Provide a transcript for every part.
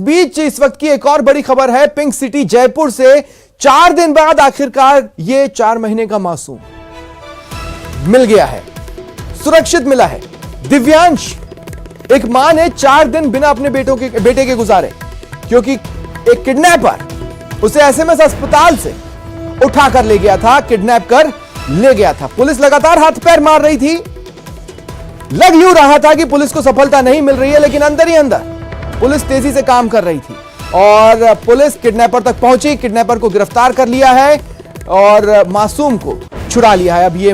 बीच इस वक्त की एक और बड़ी खबर है पिंक सिटी जयपुर से। 4 दिन बाद आखिरकार ये 4 महीने का मासूम मिल गया है, सुरक्षित मिला है। दिव्यांश, एक मां ने 4 दिन बिना अपने बेटे के गुजारे क्योंकि एक किडनैपर उसे एसएमएस अस्पताल से उठा कर ले गया था, किडनैप कर ले गया था। पुलिस लगातार हाथ पैर मार रही थी। लग यूं रहा था कि पुलिस को सफलता नहीं मिल रही है, लेकिन अंदर ही अंदर पुलिस तेजी से काम कर रही थी और पुलिस किडनैपर तक पहुंची, किडनैपर को गिरफ्तार कर लिया है और मासूम को छुड़ा लिया है। अब ये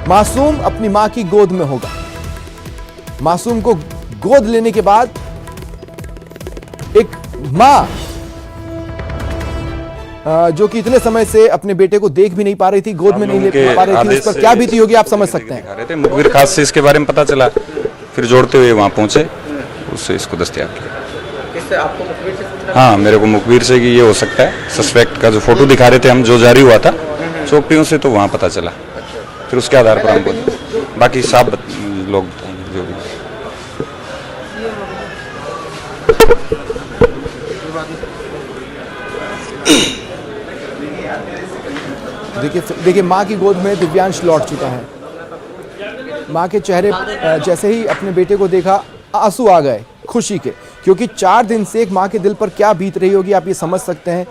मासूम अपनी मां की गोद में होगा। मासूम को गोद लेने के बाद एक मां जो कि इतने समय से अपने बेटे को देख भी नहीं पा रही थी, गोद में नहीं ले पा रही थी, इस पर क्या बीती होगी आप समझ सकते हैं। मुखबिर खास से इसके बारे में पता चला, फिर जोड़ते हुए वहां पहुंचे, उससे इसको दस्तयाब किया। आपको मुखबिर से? हाँ, मेरे को मुखबिर से कि ये हो सकता है। सस्पेक्ट का जो फोटो दिखा रहे थे हम, जो जारी हुआ था चौकियों से, तो वहां पता चला। फिर उसके आधार पर हमको बाकी सब लोग जो भी। देखिए मां की गोद में दिव्यांश लौट चुका है। मां के चेहरे जैसे ही अपने बेटे को देखा आंसू आ गए खुशी के, क्योंकि 4 दिन से एक मां के दिल पर क्या बीत रही होगी आप ये समझ सकते हैं।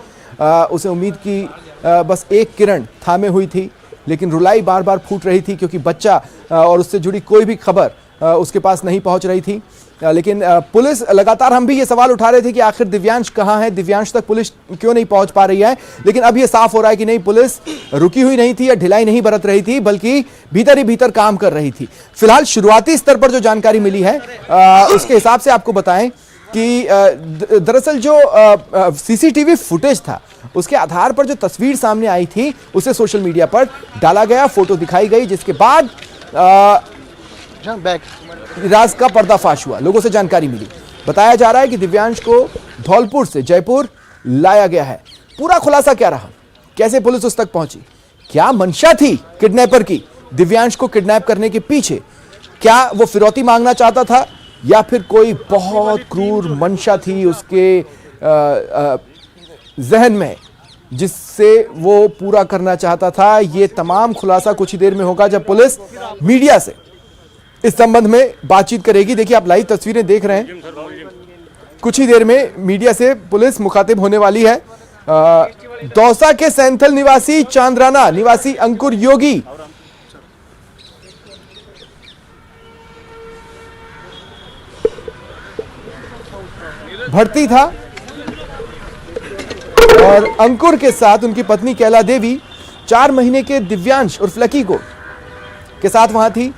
उसे उम्मीद की बस एक किरण थामे हुई थी, लेकिन रुलाई बार बार फूट रही थी क्योंकि बच्चा और उससे जुड़ी कोई भी खबर उसके पास नहीं पहुंच रही थी। लेकिन पुलिस लगातार, हम भी ये सवाल उठा रहे थे कि आखिर दिव्यांश कहाँ है, दिव्यांश तक पुलिस क्यों नहीं पहुंच पा रही है। लेकिन अब ये साफ हो रहा है कि नहीं, पुलिस रुकी हुई नहीं थी या ढिलाई नहीं बरत रही थी, बल्कि भीतर ही भीतर काम कर रही थी। फिलहाल शुरुआती स्तर पर जो जानकारी मिली है उसके हिसाब से आपको बताएं कि दरअसल जो सीसीटीवी फुटेज था उसके आधार पर जो तस्वीर सामने आई थी उसे सोशल मीडिया पर डाला गया, फोटो दिखाई गई, जिसके बाद राज का पर्दाफाश हुआ, लोगों से जानकारी मिली। बताया जा रहा है कि दिव्यांश को धौलपुर से जयपुर लाया गया है। पूरा खुलासा क्या रहा, कैसे पुलिस उस तक पहुंची, क्या मंशा थी किडनैपर की दिव्यांश को किडनैप करने के पीछे, क्या वो फिरौती मांगना चाहता था या फिर कोई बहुत क्रूर मंशा थी उसके जहन में जिससे वो पूरा करना चाहता था। ये तमाम खुलासा कुछ ही देर में होगा जब पुलिस मीडिया से इस संबंध में बातचीत करेगी। देखिए आप लाइव तस्वीरें देख रहे हैं, कुछ ही देर में मीडिया से पुलिस मुखातिब होने वाली है। दौसा के सैंथल निवासी चांद्राना निवासी अंकुर योगी भर्ती था और अंकुर के साथ उनकी पत्नी कैला देवी 4 महीने के दिव्यांश उर्फ लकी को के साथ वहां थी।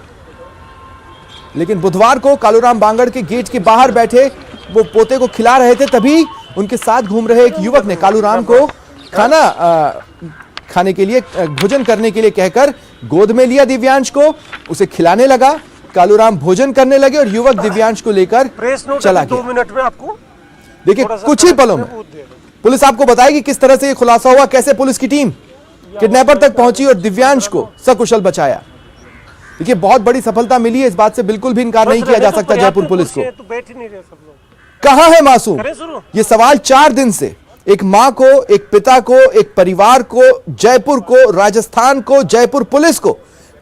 लेकिन बुधवार को कालूराम बांगड़ के गेट के बाहर बैठे वो पोते को खिला रहे थे, तभी उनके साथ घूम रहे एक युवक ने कालूराम को खाना खाने के लिए, भोजन करने के लिए कहकर गोद में लिया दिव्यांश को, उसे खिलाने लगा। कालूराम भोजन करने लगे और युवक दिव्यांश को लेकर चला गया। 2 मिनट में आपको देखिए कुछ ही पलों में पुलिस आपको बताएगी किस तरह से ये खुलासा हुआ, कैसे पुलिस की टीम किडनैपर तक पहुंची और दिव्यांश को सकुशल बचाया। देखिए बहुत बड़ी सफलता मिली है, इस बात से बिल्कुल भी इनकार नहीं किया जा सकता जयपुर पुलिस को। कहां है मासूम, ये सवाल 4 दिन से एक मां को, एक पिता को, एक परिवार को, जयपुर को, राजस्थान को, जयपुर पुलिस को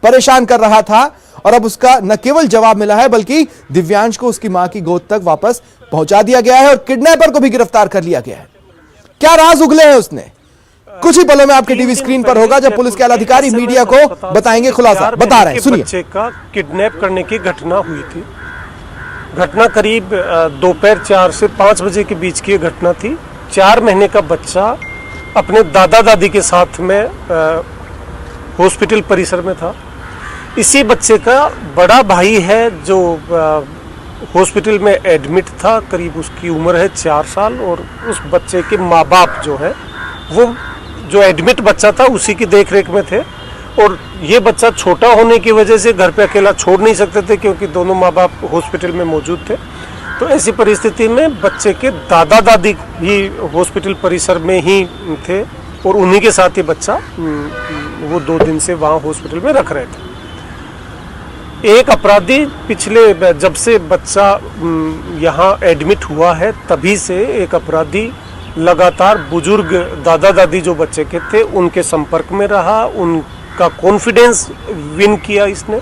परेशान कर रहा था और अब उसका न केवल जवाब मिला है बल्कि दिव्यांश को उसकी मां की गोद तक वापस पहुंचा दिया गया है और किडनैपर को भी गिरफ्तार कर लिया गया है। क्या राज उगले हैं उसने, कुछ ही पलों में आपके टीवी स्क्रीन पर होगा जब पुलिस के अधिकारी मीडिया को बताएंगे खुलासा। बता रहे हैं, सुनिए। बच्चे का किडनैप करने की घटना हुई थी। घटना करीब दोपहर 4 से 5 बजे के बीच की घटना थी। 4 महीने का बच्चा अपने दादा दादी के साथ में हॉस्पिटल परिसर में था। इसी बच्चे का बड़ा भाई है जो हॉस्पिटल में एडमिट था, करीब उसकी उम्र है 4 साल और उस बच्चे के माँ बाप जो है वो जो एडमिट बच्चा था उसी की देखरेख में थे और ये बच्चा छोटा होने की वजह से घर पे अकेला छोड़ नहीं सकते थे क्योंकि दोनों माँ बाप हॉस्पिटल में मौजूद थे। तो ऐसी परिस्थिति में बच्चे के दादा दादी भी हॉस्पिटल परिसर में ही थे और उन्हीं के साथ ये बच्चा वो 2 दिन से वहाँ हॉस्पिटल में रख रहे थे। एक अपराधी पिछले जब से बच्चा यहाँ एडमिट हुआ है तभी से एक अपराधी लगातार बुजुर्ग दादा दादी जो बच्चे के थे उनके संपर्क में रहा, उनका कॉन्फिडेंस विन किया इसने,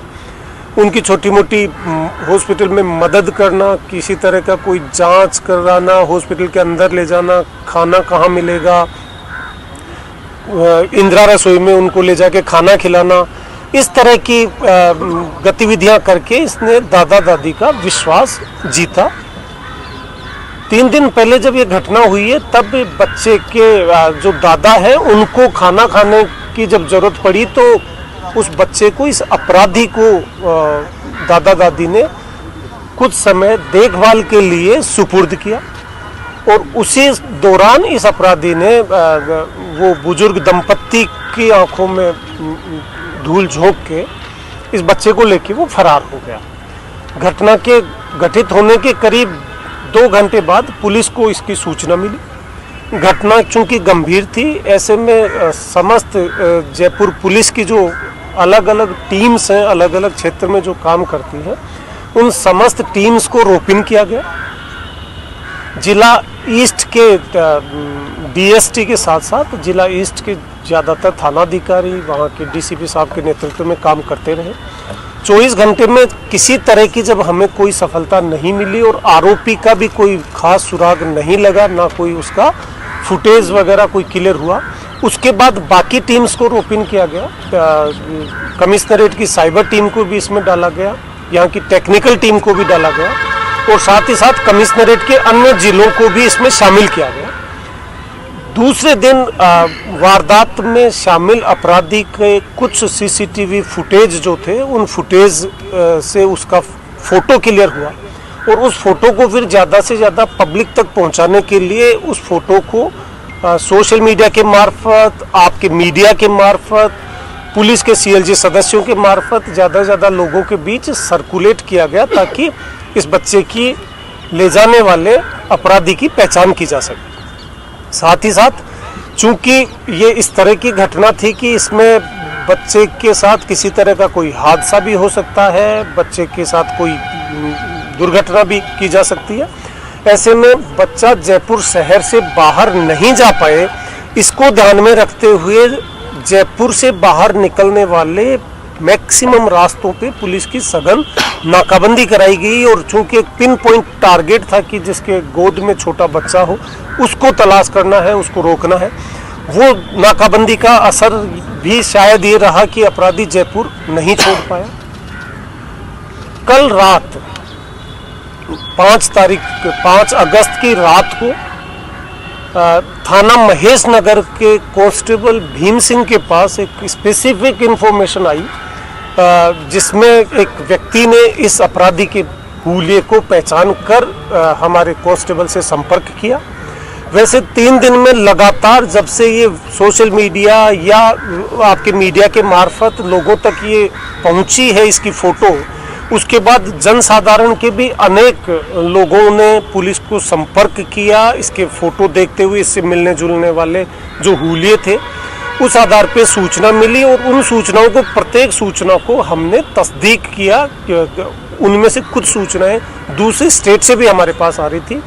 उनकी छोटी मोटी हॉस्पिटल में मदद करना, किसी तरह का कोई जांच कराना, हॉस्पिटल के अंदर ले जाना, खाना कहाँ मिलेगा, इंदिरा रसोई में उनको ले जाके खाना खिलाना, इस तरह की गतिविधियां करके इसने दादा दादी का विश्वास जीता। 3 दिन पहले जब ये घटना हुई है तब बच्चे के जो दादा है उनको खाना खाने की जब जरूरत पड़ी तो उस बच्चे को, इस अपराधी को दादा दादी ने कुछ समय देखभाल के लिए सुपुर्द किया और उसी दौरान इस अपराधी ने वो बुजुर्ग दंपत्ति की आंखों में धूल झोंक के इस बच्चे को लेके वो फरार हो गया। घटना के घटित होने के करीब 2 घंटे बाद पुलिस को इसकी सूचना मिली। घटना चूंकि गंभीर थी, ऐसे में समस्त जयपुर पुलिस की जो अलग अलग टीम्स हैं, अलग अलग क्षेत्र में जो काम करती हैं, उन समस्त टीम्स को रोपिन किया गया। जिला ईस्ट के डीएसटी के साथ साथ जिला ईस्ट के ज़्यादातर थानाधिकारी वहाँ के डीसीपी साहब के नेतृत्व में काम करते रहे। 24 घंटे में किसी तरह की जब हमें कोई सफलता नहीं मिली और आरोपी का भी कोई खास सुराग नहीं लगा, ना कोई उसका फुटेज वगैरह कोई क्लियर हुआ, उसके बाद बाकी टीम्स को रोपिन किया गया। कमिश्नरेट की साइबर टीम को भी इसमें डाला गया, यहाँ की टेक्निकल टीम को भी डाला गया और साथ ही साथ कमिश्नरेट के अन्य जिलों को भी इसमें शामिल किया गया। दूसरे दिन वारदात में शामिल अपराधी के कुछ सीसीटीवी फुटेज जो थे, उन फुटेज से उसका फोटो क्लियर हुआ और उस फोटो को फिर ज़्यादा से ज़्यादा पब्लिक तक पहुंचाने के लिए उस फोटो को सोशल मीडिया के मार्फत, आपके मीडिया के मार्फत, पुलिस के सीएलजी सदस्यों के मार्फत ज़्यादा से ज़्यादा लोगों के बीच सर्कुलेट किया गया ताकि इस बच्चे की ले जाने वाले अपराधी की पहचान की जा सके। साथ ही साथ चूंकि ये इस तरह की घटना थी कि इसमें बच्चे के साथ किसी तरह का कोई हादसा भी हो सकता है, बच्चे के साथ कोई दुर्घटना भी की जा सकती है, ऐसे में बच्चा जयपुर शहर से बाहर नहीं जा पाए, इसको ध्यान में रखते हुए जयपुर से बाहर निकलने वाले मैक्सिमम रास्तों पे पुलिस की सघन नाकाबंदी कराई गई और चूंकि एक पिन पॉइंट टारगेट था कि जिसके गोद में छोटा बच्चा हो उसको तलाश करना है, उसको रोकना है, वो नाकाबंदी का असर भी शायद ये रहा कि अपराधी जयपुर नहीं छोड़ पाया। कल रात 5 अगस्त की रात को थाना महेश नगर के कांस्टेबल भीम सिंह के पास एक स्पेसिफिक इंफॉर्मेशन आई जिसमें एक व्यक्ति ने इस अपराधी के हुलिये को पहचान कर हमारे कांस्टेबल से संपर्क किया। वैसे 3 दिन में लगातार जब से ये सोशल मीडिया या आपके मीडिया के मार्फत लोगों तक ये पहुंची है इसकी फ़ोटो, उसके बाद जनसाधारण के भी अनेक लोगों ने पुलिस को संपर्क किया। इसके फ़ोटो देखते हुए इससे मिलने जुलने वाले जो हुलिये थे, उस आधार पे सूचना मिली और उन सूचनाओं को, प्रत्येक सूचना को हमने तस्दीक किया। उनमें से कुछ सूचनाएं दूसरे स्टेट से भी हमारे पास आ रही थी।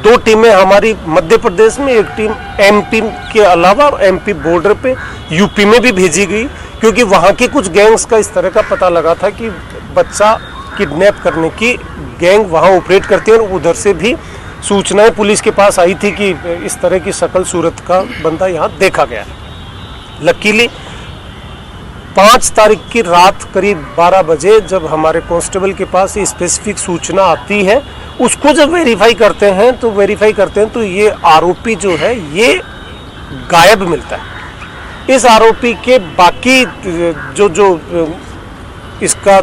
2 टीमें हमारी मध्य प्रदेश में, एक टीम एमपी के अलावा एमपी बॉर्डर पे यूपी में भी भेजी गई, क्योंकि वहाँ के कुछ गैंग्स का इस तरह का पता लगा था कि बच्चा किडनैप करने की गैंग वहाँ ऑपरेट करती है और उधर से भी सूचनाएं पुलिस के पास आई थी कि इस तरह की शक्ल सूरत का बंदा यहाँ देखा गया है। लकीली 5 तारीख की रात करीब 12 बजे जब हमारे कांस्टेबल के पास ये स्पेसिफिक सूचना आती है, उसको जब वेरीफाई करते हैं तो ये आरोपी जो है ये गायब मिलता है। इस आरोपी के बाकी जो इसका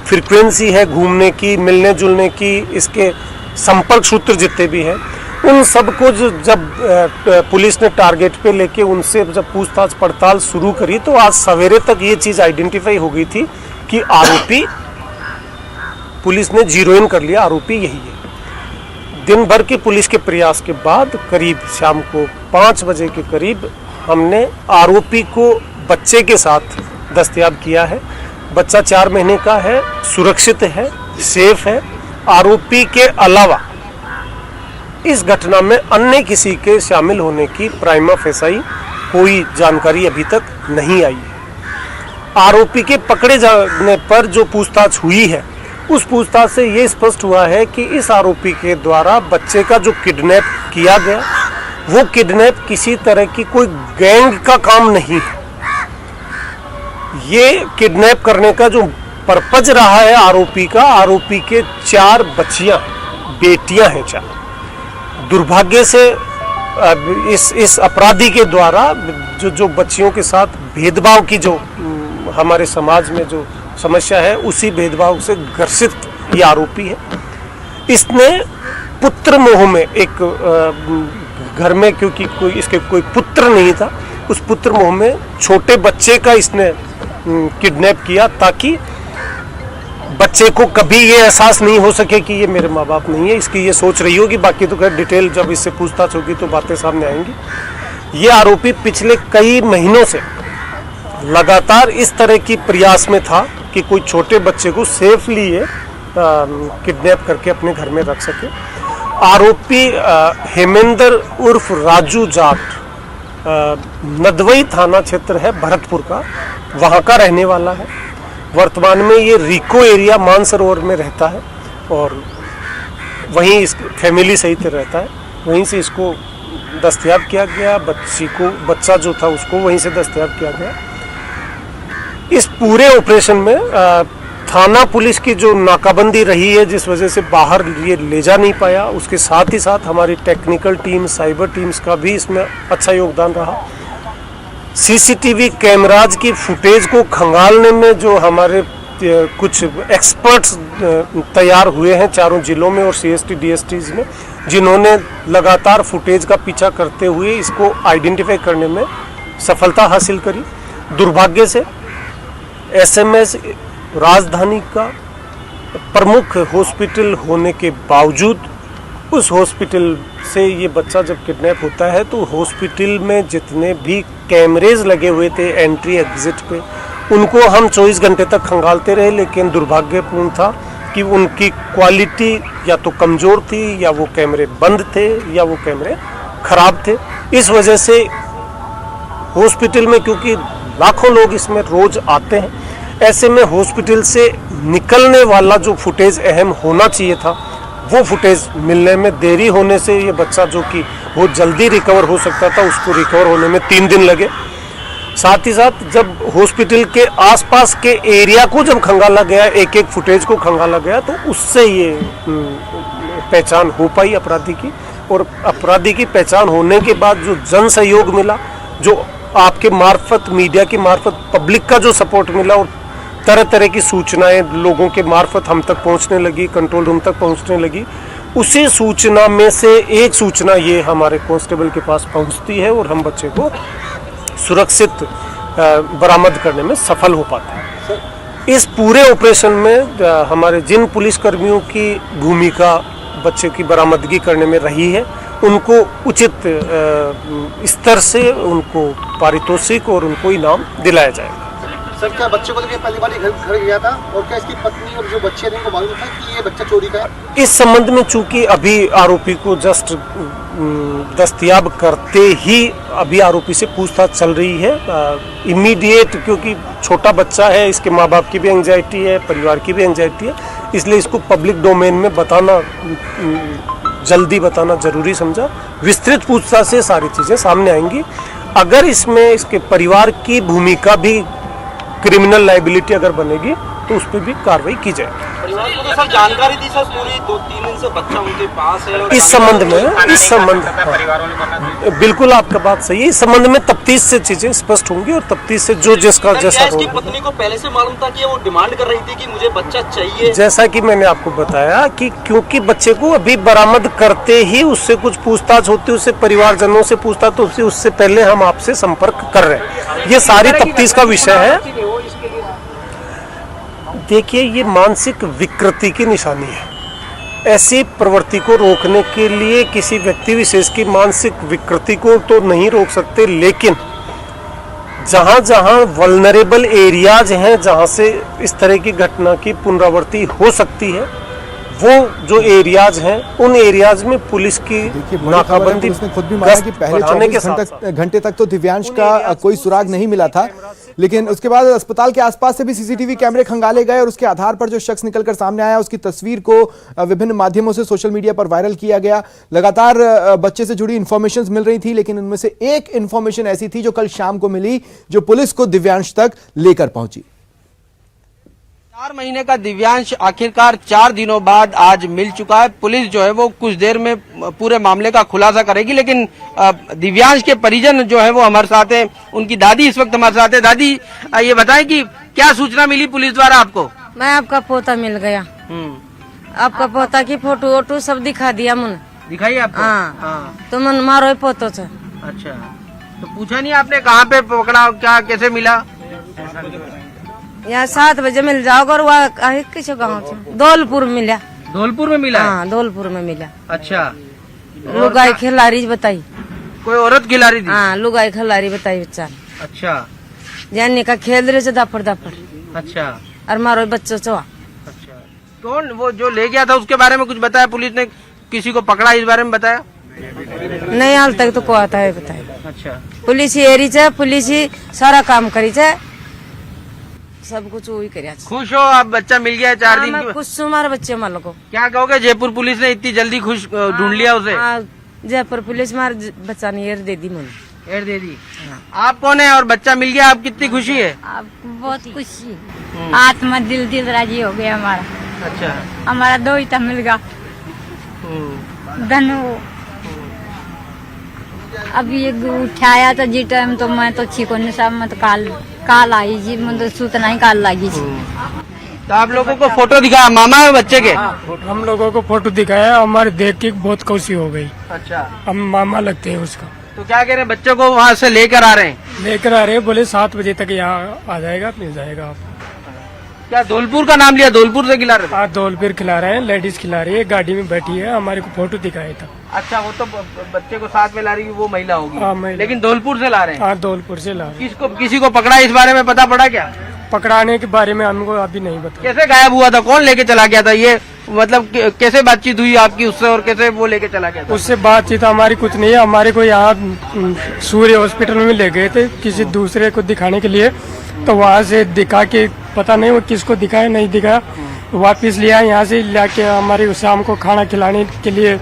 फ्रीक्वेंसी है घूमने की, मिलने जुलने की, इसके संपर्क सूत्र जितने भी हैं, उन सबको जब पुलिस ने टारगेट पे लेके उनसे जब पूछताछ पड़ताल शुरू करी तो आज सवेरे तक ये चीज़ आइडेंटिफाई हो गई थी कि आरोपी, पुलिस ने जीरो इन कर लिया, आरोपी यही है। दिन भर के पुलिस के प्रयास के बाद करीब शाम को 5 बजे के करीब हमने आरोपी को बच्चे के साथ दस्तयाब किया है। बच्चा 4 महीने का है, सुरक्षित है, सेफ है। आरोपी के अलावा इस घटना में अन्य किसी के शामिल होने की प्राइमा फेसाई कोई जानकारी अभी तक नहीं आई है। आरोपी के पकड़े जाने पर जो पूछताछ हुई है, उस पूछताछ से ये स्पष्ट हुआ है कि इस आरोपी के द्वारा बच्चे का जो किडनैप किया गया, वो किडनैप किसी तरह की कोई गैंग का काम नहीं है। ये किडनैप करने का जो पर्पज रहा है आरोपी का, आरोपी के 4 बच्चियां, बेटियां हैं 4। दुर्भाग्य से इस अपराधी के द्वारा जो बच्चियों के साथ भेदभाव की जो हमारे समाज में जो समस्या है, उसी भेदभाव से ग्रसित ये आरोपी है। इसने पुत्र मोह में एक घर में, क्योंकि इसके कोई पुत्र नहीं था, उस पुत्र मोह में छोटे बच्चे का इसने किडनैप किया ताकि बच्चे को कभी ये एहसास नहीं हो सके कि ये मेरे माँ बाप नहीं है। इसकी ये सोच रही होगी, बाकी तो खैर डिटेल जब इससे पूछताछ होगी तो बातें सामने आएंगी। ये आरोपी पिछले कई महीनों से लगातार इस तरह की प्रयास में था कि कोई छोटे बच्चे को सेफली ये किडनैप करके अपने घर में रख सके। आरोपी हेमेंद्र उर्फ राजू जाट नदवई थाना क्षेत्र है भरतपुर का, वहाँ का रहने वाला है। वर्तमान में ये रिको एरिया मानसरोवर में रहता है और वहीं इस फैमिली सहित रहता है। वहीं से इसको दस्तयाब किया गया, बच्चा जो था उसको वहीं से दस्तयाब किया गया। इस पूरे ऑपरेशन में थाना पुलिस की जो नाकाबंदी रही है, जिस वजह से बाहर ये ले जा नहीं पाया, उसके साथ ही साथ हमारी टेक्निकल टीम, साइबर टीम्स का भी इसमें अच्छा योगदान रहा। सीसीटीवी कैमराज की फुटेज को खंगालने में जो हमारे कुछ एक्सपर्ट्स तैयार हुए हैं चारों जिलों में और सीएसटी डीएसटीज में, जिन्होंने लगातार फुटेज का पीछा करते हुए इसको आइडेंटिफाई करने में सफलता हासिल करी। दुर्भाग्य से एसएमएस राजधानी का प्रमुख हॉस्पिटल होने के बावजूद उस हॉस्पिटल से ये बच्चा जब किडनैप होता है तो हॉस्पिटल में जितने भी कैमरेज लगे हुए थे एंट्री एग्जिट पे, उनको हम 24 घंटे तक खंगालते रहे, लेकिन दुर्भाग्यपूर्ण था कि उनकी क्वालिटी या तो कमज़ोर थी, या वो कैमरे बंद थे, या वो कैमरे खराब थे। इस वजह से हॉस्पिटल में, क्योंकि लाखों लोग इसमें रोज आते हैं, ऐसे में हॉस्पिटल से निकलने वाला जो फुटेज अहम होना चाहिए था, वो फुटेज मिलने में देरी होने से ये बच्चा जो कि बहुत जल्दी रिकवर हो सकता था, उसको रिकवर होने में 3 दिन लगे। साथ ही साथ जब हॉस्पिटल के आसपास के एरिया को जब खंगाला गया, एक एक फुटेज को खंगाला गया, तो उससे ये पहचान हो पाई अपराधी की। और अपराधी की पहचान होने के बाद जो जन सहयोग मिला, जो आपके मार्फत, मीडिया के मार्फत पब्लिक का जो सपोर्ट मिला, और तरह तरह की सूचनाएं लोगों के मार्फत हम तक पहुंचने लगी, कंट्रोल रूम तक पहुंचने लगी, उसी सूचना में से एक सूचना ये हमारे कांस्टेबल के पास पहुंचती है और हम बच्चे को सुरक्षित बरामद करने में सफल हो पाते हैं। इस पूरे ऑपरेशन में हमारे जिन पुलिसकर्मियों की भूमिका बच्चे की बरामदगी करने में रही है, उनको उचित स्तर से उनको पारितोषिक और उनको इनाम दिलाया जाएगा। सर, क्या बच्चे को लेकर पहली बार घर गया था और क्या इसकी पत्नी और जो बच्चे थे उनको मालूम था कि ये बच्चा चोरी का है? इस संबंध में चूंकि अभी आरोपी को जस्ट दस्तयाब करते ही अभी आरोपी से पूछताछ चल रही है। इमीडिएट, क्योंकि छोटा बच्चा है, इसके माँ बाप की भी एंजाइटी है, परिवार की भी एंजाइटी है, इसलिए इसको पब्लिक डोमेन में बताना, जल्दी बताना जरूरी समझा। विस्तृत पूछताछ से सारी चीज़ें सामने आएंगी। अगर इसमें इसके परिवार की भूमिका भी, क्रिमिनल लाइबिलिटी अगर बनेगी, तो उस पर भी कार्रवाई की जाएगी। परिवार को तो सर जानकारी दी सर, पूरी 2-3 दिन से बच्चा उनके पास है। इस संबंध बिल्कुल आपका बात सही है। इस संबंध में तफ्तीश से चीजें स्पष्ट होंगी और तफ्तीश से जो जिसका जैसा इसकी पत्नी को पहले से मालूम था कि वो डिमांड कर रही थी कि मुझे बच्चा चाहिए? जैसा कि मैंने आपको बताया कि क्योंकि बच्चे को अभी बरामद करते ही उससे कुछ पूछताछ होती है, उससे परिवारजनों से पूछताछ होती है, उससे पहले हम आपसे संपर्क कर रहे हैं। ये सारी तफ्तीश का विषय है। देखिए, ये मानसिक विकृति की निशानी है। ऐसी प्रवृत्ति को रोकने के लिए किसी व्यक्ति विशेष की मानसिक विकृति को तो नहीं रोक सकते, लेकिन जहां जहां वल्नरेबल एरियाज हैं, जहां से इस तरह की घटना की पुनरावृत्ति हो सकती है, वो जो एरियाज हैं उन एरियाज में पुलिस की देखिए, बड़ी खबर है, नाकाबंदी पुलिस ने खुद भी माना कि पहले बढ़ाने के 24 घंटे तक तो दिव्यांश का कोई सुराग नहीं मिला था, लेकिन उसके बाद अस्पताल के आसपास से भी सीसीटीवी कैमरे खंगाले गए और उसके आधार पर जो शख्स निकलकर सामने आया उसकी तस्वीर को विभिन्न माध्यमों से सोशल मीडिया पर वायरल किया गया। लगातार बच्चे से जुड़ी इंफॉर्मेशन मिल रही थी, लेकिन उनमें से एक इंफॉर्मेशन ऐसी थी जो कल शाम को मिली, जो पुलिस को दिव्यांश तक लेकर पहुंची। 4 महीने का दिव्यांश आखिरकार 4 दिनों बाद आज मिल चुका है। पुलिस जो है वो कुछ देर में पूरे मामले का खुलासा करेगी, लेकिन दिव्यांश के परिजन जो है वो हमारे साथ हैं। उनकी दादी इस वक्त हमारे साथ है। दादी, ये बताएं कि क्या सूचना मिली पुलिस द्वारा आपको? मैं आपका पोता मिल गया। आपका पोता की फोटो वोटो सब दिखा दिया मुझे। दिखाई आपको? हाँ। तो मन मारो ही पोतो से। अच्छा, तो पूछा नहीं आपने कहाँ पे पकड़ा, क्या कैसे मिला? यहाँ 7 बजे मिल जाओगे और वह किस गाँव से? धौलपुर मिला। धौलपुर में मिला? हाँ, धौलपुर में मिला। अच्छा, लुगाई खिलाड़ी बताई। कोई औरत खिला रही थी? हाँ, लुगाई खिलाड़ी बताई बच्चा। अच्छा, जाने का खेल रहे थे दापड़ दापड़। अच्छा, और मारो बच्चों से। अच्छा, कौन वो जो ले गया था उसके बारे में कुछ बताया पुलिस ने? किसी को पकड़ा इस बारे में बताया? नहीं, हाल तक तो को आता है बताया। अच्छा, पुलिस ही एरी है, पुलिस ही सारा काम करी है, सब कुछ वही करिया। खुश हो आप? बच्चा मिल गया 4 दिन की? कुछ हमारे बच्चे मान लो। क्या कहोगे, जयपुर पुलिस ने इतनी जल्दी खुश ढूंढ लिया उसे? जयपुर पुलिस मारे बच्चा ने एर दे दी मुझे। एर दे दी? आप कौन है और बच्चा मिल गया, आप कितनी खुशी है? आपको बहुत खुशी, आत्मा दिल राजी हो गया हमारा। अच्छा, हमारा दोहिता मिल गया धनु। अभी एक उठाया था जी टाइम, तो मैं तो छी को निशाब मत काल आई जी, मुझे सूतना ही काल लगी जी। तो आप लोगों को फोटो दिखाया मामा है बच्चे के? हम लोगों को फोटो दिखाया, हमारे देख के बहुत खुशी हो गई। अच्छा, हम मामा लगते हैं उसका। तो क्या कह रहे हैं, बच्चों को वहाँ से लेकर आ रहे हैं? लेकर आ रहे हैं, बोले 7 बजे तक यहाँ आ जाएगा, मिल जाएगा आपको। क्या धौलपुर का नाम लिया? धौलपुर से खिला रहे थे? हाँ, धौलपुर खिला रहे हैं, लेडीज खिला रही है, गाड़ी में बैठी है, हमारे को फोटो दिखाया था। अच्छा, वो तो बच्चे को साथ में ला रही है, वो महिला होगी। हाँ, महिला। लेकिन धौलपुर से ला रहे हैं? हाँ, धौलपुर से ला रहे हैं। किसी को पकड़ा इस बारे में पता पड़ा क्या? पकड़ाने के बारे में हमको अभी नहीं पता। कैसे गायब हुआ था, कौन लेके चला गया था ये, मतलब कैसे बातचीत हुई आपकी उससे और कैसे वो लेके चला गया था? उससे बातचीत हमारी कुछ नहीं है, हमारे को यहाँ सूर्य हॉस्पिटल में ले गए थे किसी दूसरे को दिखाने के लिए, तो वहाँ से दिखा के पता नहीं वो किसको दिखाया नहीं दिखाया, वापिस लिया। यहाँ से लाके हमारे शाम को खाना खिलाने के लिए,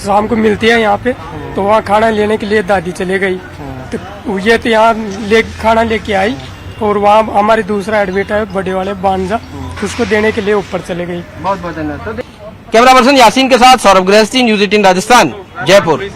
शाम को मिलती है यहाँ पे, तो वहाँ खाना लेने के लिए दादी चले गई, तो ये तो यहाँ खाना लेके आई और वहाँ हमारे दूसरा एडमिट है बड़े वाले बांजा, उसको देने के लिए ऊपर चले गई। बहुत बहुत धन्यवाद। कैमरा पर्सन यासीन के साथ सौरभ गृहस्थी, न्यूज़ 18 राजस्थान, जयपुर।